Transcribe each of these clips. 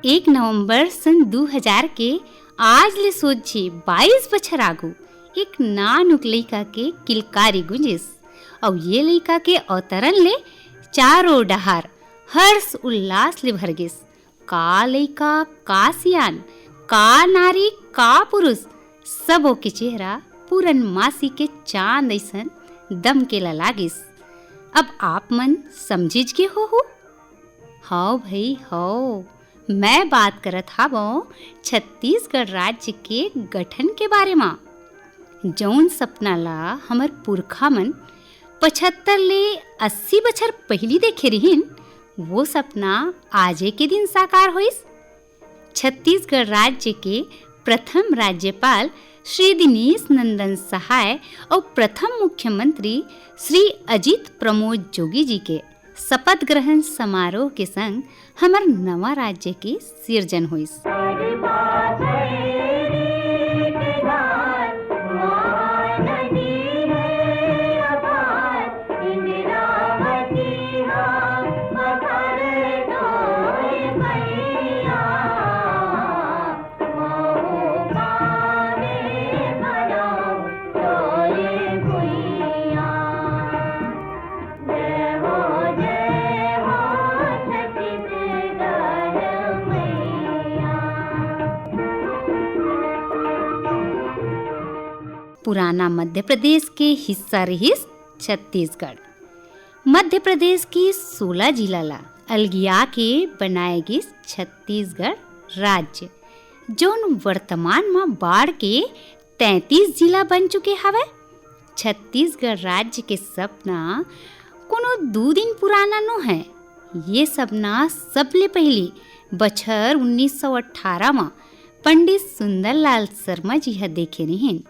1 नवंबर सन 2000 के आज ले सोचे 22 बछर आगू एक नानुक लइका के किलकारी गुंजिस और ये लइका के अवतरण ले चारों डहार हर्ष उल्लास ले भर गिस। का लइका, का सियान, का नारी, का पुरुष, सबों के चेहरा पूरन मासी के चांद ऐसन दम के लागिस। अब आप मन समझिज के हो? हाँ भाई हाँ, मैं बात करत हावो छत्तीसगढ़ राज्य के गठन के बारे में। जौन सपना ला हमर पुरखा मन 75 ले 80 बछर पहली देखे रहिन, वो सपना आजे के दिन साकार होइस। छत्तीसगढ़ राज्य के प्रथम राज्यपाल श्री दिनेश नंदन सहाय और प्रथम मुख्यमंत्री श्री अजित प्रमोद जोगी जी के शपथ ग्रहण समारोह के संग हमर नवा राज्य के सिरजन होइस। पुराना मध्य प्रदेश के हिस्सा रहिस छत्तीसगढ़। मध्य प्रदेश की 16 जिला ला अलगिया के बनाए गिस छत्तीसगढ़ राज्य, जोन वर्तमान में बाढ़ के 33 जिला बन चुके हवे। छत्तीसगढ़ राज्य के सपना कोनो 2 दिन पुराना नो है। ये सपना सबले पहली बछर 1918 में पंडित सुंदरलाल शर्मा जी ह देखे रहिन।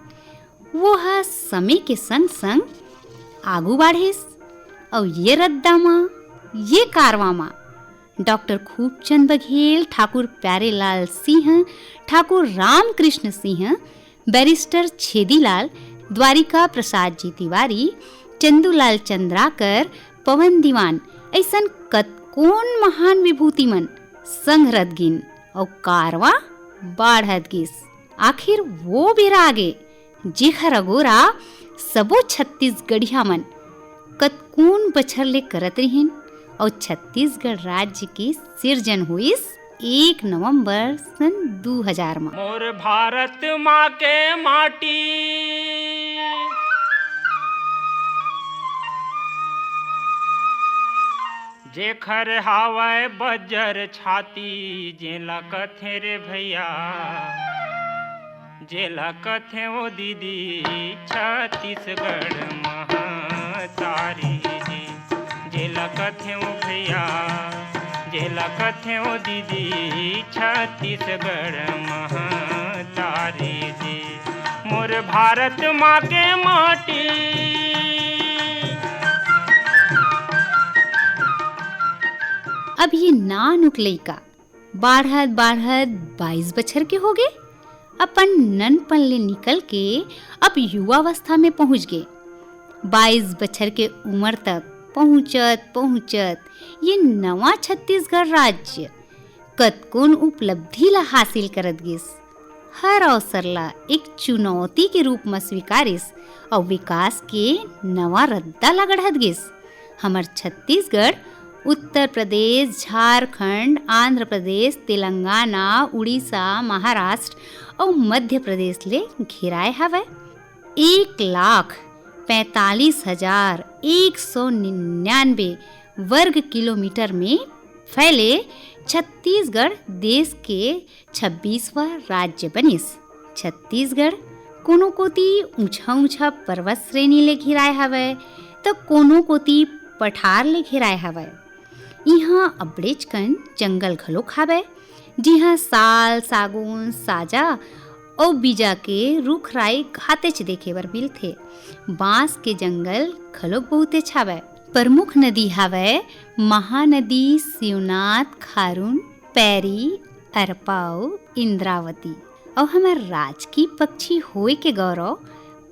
वो हा समय के संग संग आगू बढ़िस और ये रद्दा माँ, ये कारवा माँ डॉक्टर खूबचंद बघेल, ठाकुर प्यारेलाल सिंह, ठाकुर रामकृष्ण सिंह, बैरिस्टर छेदीलाल, द्वारिका प्रसाद जी तिवारी, चंदूलाल चंद्राकर, पवन दीवान ऐसन कतकोन महान विभूति मन संघरत गिन और कारवा बाढ़त गिस। आखिर वो बेरा आगे जेखर अगोरा सबो छत्तीसगढ़िया मन कतकून बछर ले करत रहिन और छत्तीसगढ़ राज्य की सिरजन हुइस 1 नवंबर सन 2000 में। मोर भारत माँ के माटी जेखर हावय बजर छाती, जेला कथे रे भैया, जेला कथे ओ दीदी छत्तीसगढ़ महतारी जी, जेला कथे ओ भैया, जेला कथे ओ दीदी छत्तीसगढ़ महतारी जी। मोर भारत माँ के माटी अब ये नानुक लइका बाढ़त बाढ़त 22 बछर के हो गए। अपन ननपन ले निकल के अब युवावस्था में पहुंच गए। 22 बछर के उम्र तक पहुंचत पहुंचत ये नवा छत्तीसगढ़ राज्य कतकोन उपलब्धि ला हासिल करत गिस। हर अवसर ला एक चुनौती के रूप में स्वीकारिस और विकास के नवा रद्दा ला गढ़त गिस। हमर छत्तीसगढ़ उत्तर प्रदेश, झारखंड, आंध्र प्रदेश, तेलंगाना, उड़ीसा, महाराष्ट्र और मध्य प्रदेश ले घिराए हवे। 1,45,199 वर्ग किलोमीटर में फैले छत्तीसगढ़ देश के 26वां राज्य बनिस। छत्तीसगढ़ कोनो कोती ऊंचा ऊंचा पर्वत श्रेणी ले घिराए हवे तो कोनो कोती पठार ले घिराए हवे। यहाँ अबड़ेच कन जंगल घलोक हवे, जिहाँ साल, सागौन, साजा और बीजा के रुख राई घातेच देखे बर मिलथे। बांस के जंगल घलोक बहुते हवे। प्रमुख नदी हवे महानदी, शिवनाथ, खारून, पैरी, अरपाव, इंद्रावती। और हमार राजकीय पक्षी होए के गौरव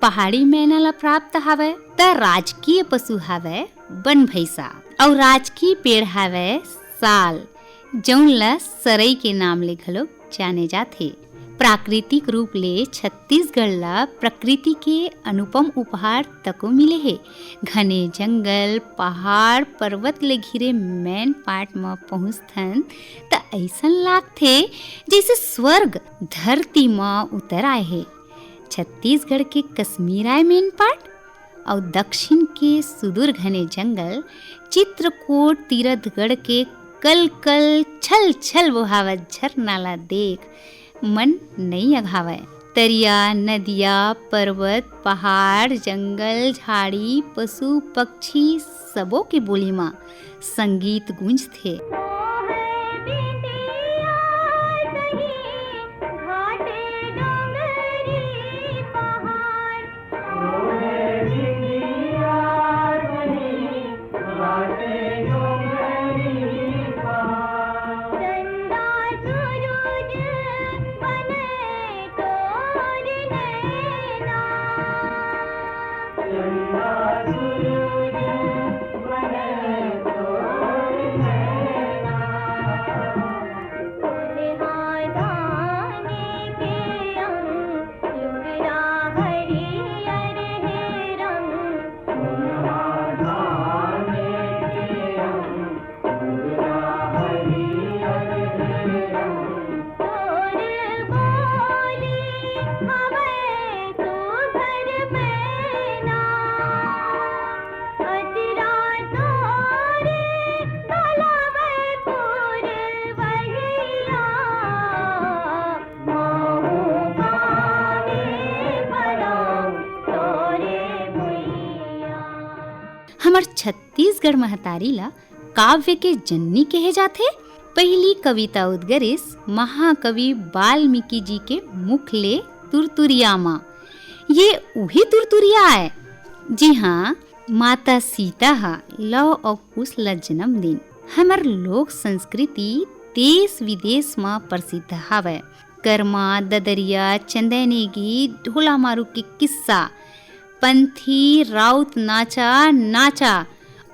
पहाड़ी मैना ला प्राप्त हवे। त राजकीय पशु हवे वन भैंसा और राजकीय पेड़ हवे साल, जौन ला सरई के नाम ले घलो जाने जाथे। प्राकृतिक रूप ले छत्तीसगढ़ ला प्रकृति के अनुपम उपहार तको मिले हे। घने जंगल, पहाड़, पर्वत ले घिरे मैन पाट म पहुँचथन त ऐसन लागथे जैसे स्वर्ग धरती म उतर आए हे। छत्तीसगढ़ के कश्मीर आए मैन पाट और दक्षिण के सुदूर घने जंगल, चित्रकूट तीरथगढ़ के कल कल छल छल बहावत झरना ला देख मन नहीं अघावय। तरिया, नदिया, पर्वत, पहाड़, जंगल, झाड़ी, पशु पक्षी सबों के बोली माँ संगीत गूंजथे। हमर छत्तीसगढ़ महतारी ला काव्य के जननी कहे जाथे। पहली कविता उद्गरिस महाकवि वाल्मीकि जी के मुख ले तुरतुरिया माँ। ये वही तुरतुरिया है जी हाँ माता सीता हा लव और कुश ला जन्मदिन। हमर लोक संस्कृति देश विदेश में प्रसिद्ध हावय। कर्मा, ददरिया, चंदैनी गीत, ढोला मारू के किस्सा, पंथी, राउत नाचा,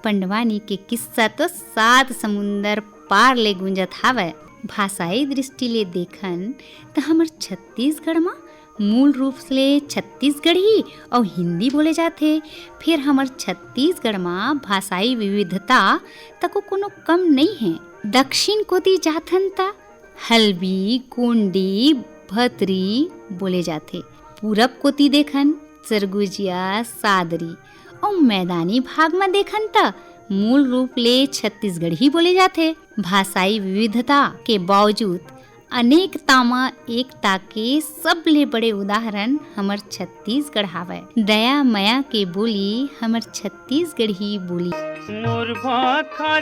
पंडवानी के किस्सा तो 7 समुंदर पार ले गुंजत हावय। भाषाई दृष्टि ले देखन तो हमर छत्तीसगढ़ में मूल रूप से छत्तीसगढ़ी और हिंदी बोले जाथे। फिर हमर छत्तीसगढ़ में भाषाई विविधता तको कोनो कम नहीं है। दक्षिण कोती जाथन ता हल्बी, गोंडी, भतरी बोले जाथे। पूरब कोती देखन सरगुजिया, सादरी और मैदानी भाग में देखन त मूल रूप ले छत्तीसगढ़ी बोले जाथे। भाषाई विविधता के बावजूद अनेकता में एकता के सबले बड़े उदाहरण हमर छत्तीसगढ़ हावय। दया मया के बोली हमर छत्तीसगढ़ी बोली। मोर भाखा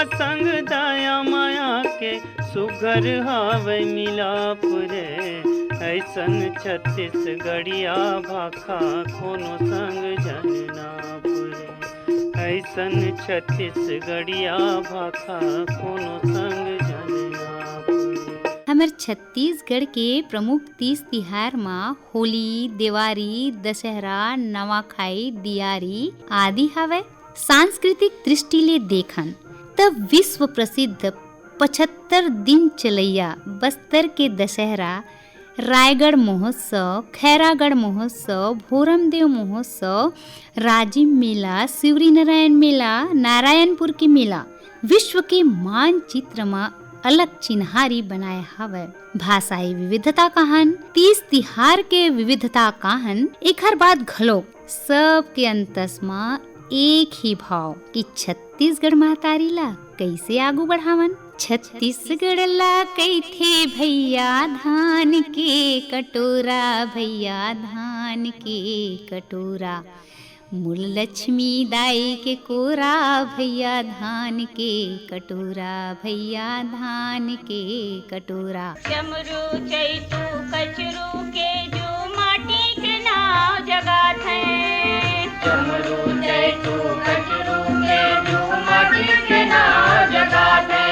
संग दया माया के सुघर हावै मिलाप रे। ऐसन छत्तीसगढ़िया भाखा कोनो संग जनना पुरे। ऐसन छत्तीसगढ़िया भाखा कोनो संग जनना पुरे। हमर छत्तीसगढ़ के प्रमुख तीज तिहार में होली, दिवाली, दशहरा, नवाखाई, दियारी आदि हावय। सांस्कृतिक दृष्टि ले देखन तब विश्व प्रसिद्ध 75 दिन चलैया बस्तर के दशहरा, रायगढ़ महोत्सव, खैरागढ़ महोत्सव, भोरमदेव महोत्सव, राजिम मेला, शिवरी नारायण मेला, नारायणपुर के मेला विश्व के मानचित्र में अलग चिन्हारी बनाए हवय। भाषाई विविधता कहन, तीज तिहार के विविधता कहन, एक हर बात घलो सब के अंतस में एक ही भाव कि छत्तीसगढ़ महतारी ला कैसे आगू बढ़ावन। छत्तीसगढ़ ला कैथे भैया धान के कटोरा, भैया धान के कटोरा, मूल लक्ष्मी दाई के कोरा, भैया धान के कटोरा, भैया धान के कटोरा। चमरू चैतू कचरू के जो माटी के नाव जगात है। चमरू चैतू कचरू के जो माटी के नाव जगात है।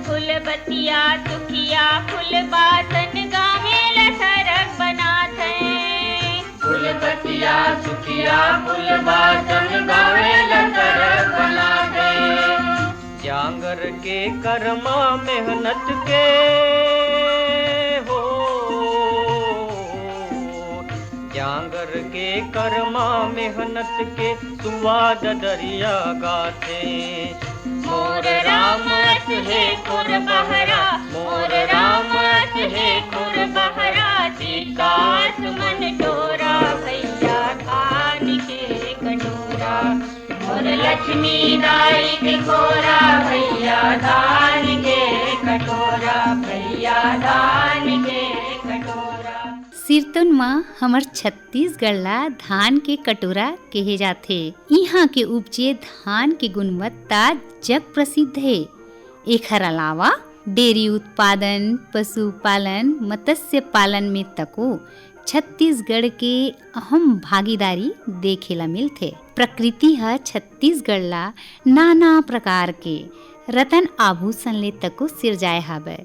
फूल बतिया सुखिया फूल बासन गावे ला सरक बनात है। फूल बतिया सुखिया भैया फुलबासन गावे लतर बना दे। जांगर के कर्मा मेहनत के हो, जांगर के कर्मा मेहनत के सुवाद दरिया गाथे। मोर रामत है खुर बहरा, मोर रामत है खुर बहरा, चिकास मन डोरा भैया खान के कटोरा। मोर लक्ष्मी दाई के कोरा भैया दान के कटोरा, भैया दान के कटोरा। सिरतुन माँ हमर छत्तीसगढ़ ला धान के कटोरा कहे जाथे। यहाँ के उपजे धान के गुणवत्ता जग प्रसिद्ध है। एकर अलावा डेयरी उत्पादन, पशुपालन, मत्स्य पालन में तको छत्तीसगढ़ के अहम भागीदारी देखेला मिलथे। प्रकृति ह छत्तीसगढ़ ला नाना प्रकार के रतन आभूषण ले तको सिरजाए हवे।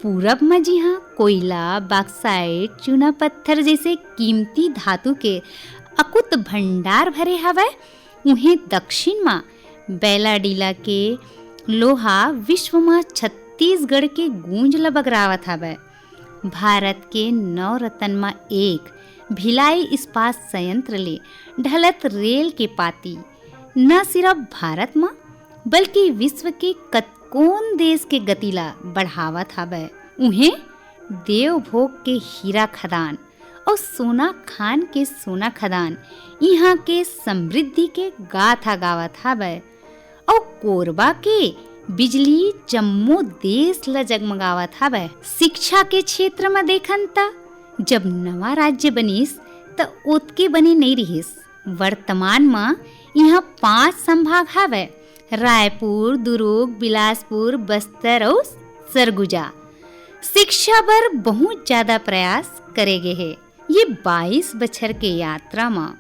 पूरब में जिहाँ कोयला, बॉक्साइट, चूना पत्थर जैसे कीमती धातु के अकुत भंडार भरे हवे, उन्हें दक्षिण में बैलाडीला के लोहा विश्व में छत्तीसगढ़ के गूंज ल बगरावत हवे। भारत के 9 रत्न में एक भिलाई इस्पात संयंत्र ले ढलत रेल के पाती न सिर्फ भारत में बल्कि विश्व के कतकोन देश के गतिला बढ़ावत हवे। उन्हें देवभोग के हीरा खदान और सोना खान के सोना खदान यहाँ के समृद्धि के गाथा गावत हवे। और कोरबा के बिजली जम्मो देश ल जगमगावत हवे। शिक्षा के क्षेत्र में देखन त जब नवा राज्य बनिस त ओतके बने नहीं रहिस। वर्तमान में यहाँ 5 संभाग हवे, रायपुर, दुर्ग, बिलासपुर, बस्तर और सरगुजा। शिक्षा पर बहुत ज्यादा प्रयास करे गए है। ये 22 बछर के यात्रा में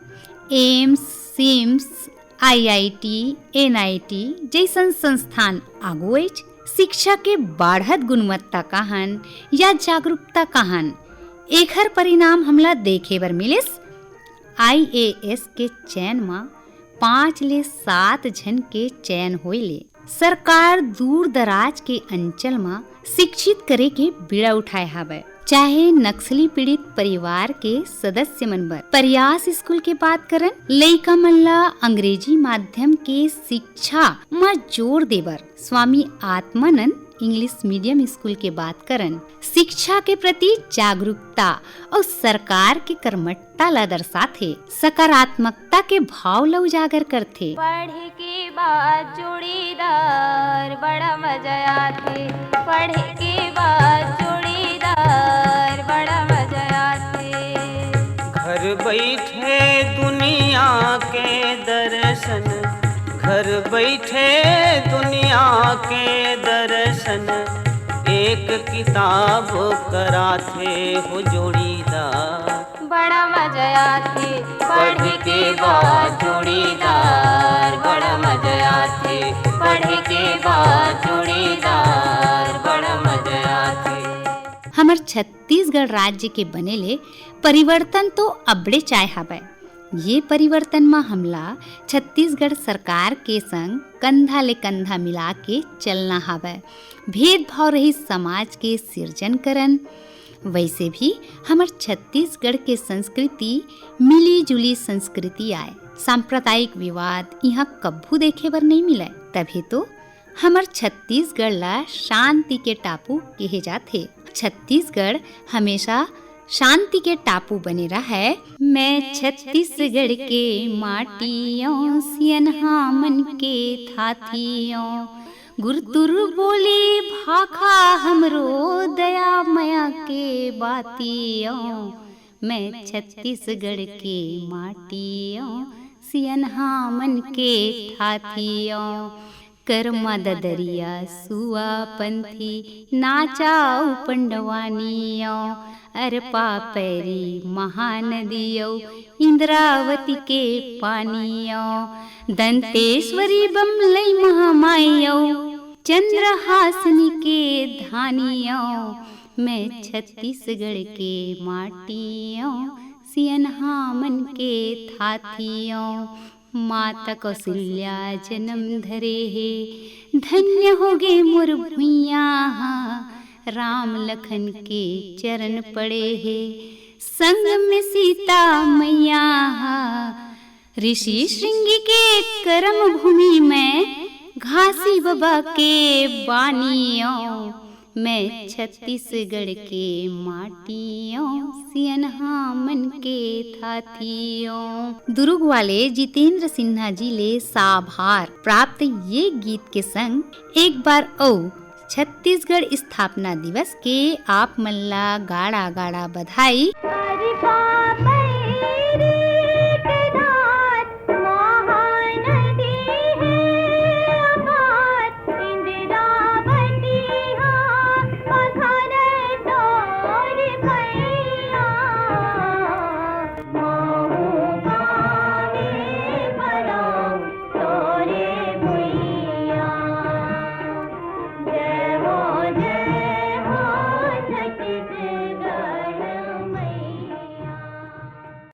एम्स, सिम्स, IIT, NIT जैसन संस्थान आगू शिक्षा के बढ़त गुणवत्ता कहन या जागरूकता कहन, एकर परिणाम हमला देखे बर मिलिस। IAS के चयन में 5 ले 7 जन के चयन होइले। सरकार दूर दराज के अंचल में शिक्षित करे के बीड़ा उठाए हवे। चाहे नक्सली पीड़ित परिवार के सदस्य मन बर प्रयास स्कूल के बात करन, लइका मन ला अंग्रेजी माध्यम के शिक्षा में जोर देबर Swami Atmanand English medium school के बात करन, शिक्षा के प्रति जागरूकता और सरकार के कर्मठता ला दर्शाथे, सकारात्मकता के भाव ला उजागर करथे। पढ़े के बाद जोड़ीदार बड़ा मजा आथे, पढ़े के बाद जोड़ीदार बड़ा मजा आथे। घर बैठे दुनिया के दर्शन, घर बैठे दुनिया के दर्शन, एक किताब कराथे हो जोड़ीदार बड़ा मजा आथे। पढ़े के बाद जोड़ीदार बड़ा मजा आथे, पढ़े के बाद जोड़ीदार बड़ा मजा आथे। हमर छत्तीसगढ़ राज्य के बनेले परिवर्तन तो अबड़े चाहे हवे। ये परिवर्तन में हमला छत्तीसगढ़ सरकार के संग कंधा ले कंधा मिला के चलना हवे। भेदभाव रहित समाज के सिर्जन करन। वैसे भी हमर छत्तीसगढ़ के संस्कृति मिली जुली संस्कृति आए। सांप्रदायिक विवाद यहाँ कभू देखे बर नहीं मिले। तभी तो हमर छत्तीसगढ़ ला शांति के टापू कहे जाथे। छत्तीसगढ़ हमेशा शांति के टापू बने रहा है। मैं छत्तीसगढ़ के माटियों सियनहा मन के थाथियों, गुरतुर बोली भाखा हमरो दया मया के बातियों। मैं छत्तीसगढ़ के माटियों सियनहा मन के थाथियों, कर्मा ददरिया सुआ पंथी नाचाऊ पंडवानियों, अरपा पैरी महानदियों इंद्रावती के पानियों, दंतेश्वरी बमलई महामाइयों चंद्रहासनी के धानियों। मैं छत्तीसगढ़ के माटियों सियनहा मन के थाथियों, माता कौशल्या जन्म धरे हे। धन्य हो गे मोर भुइया, राम लखन के चरण पड़े हे। संग में सीता मैया, ऋषि श्रृंगी के कर्म भूमि में, घासी बाबा के बानियों, मैं छत्तीसगढ़ के माटियों, सियनहा मन के थाथियों। दुर्ग वाले जितेंद्र सिन्हा जी ले साभार प्राप्त ये गीत के संग एक बार औ छत्तीसगढ़ स्थापना दिवस के आप मन ला गाड़ा गाड़ा बधाई।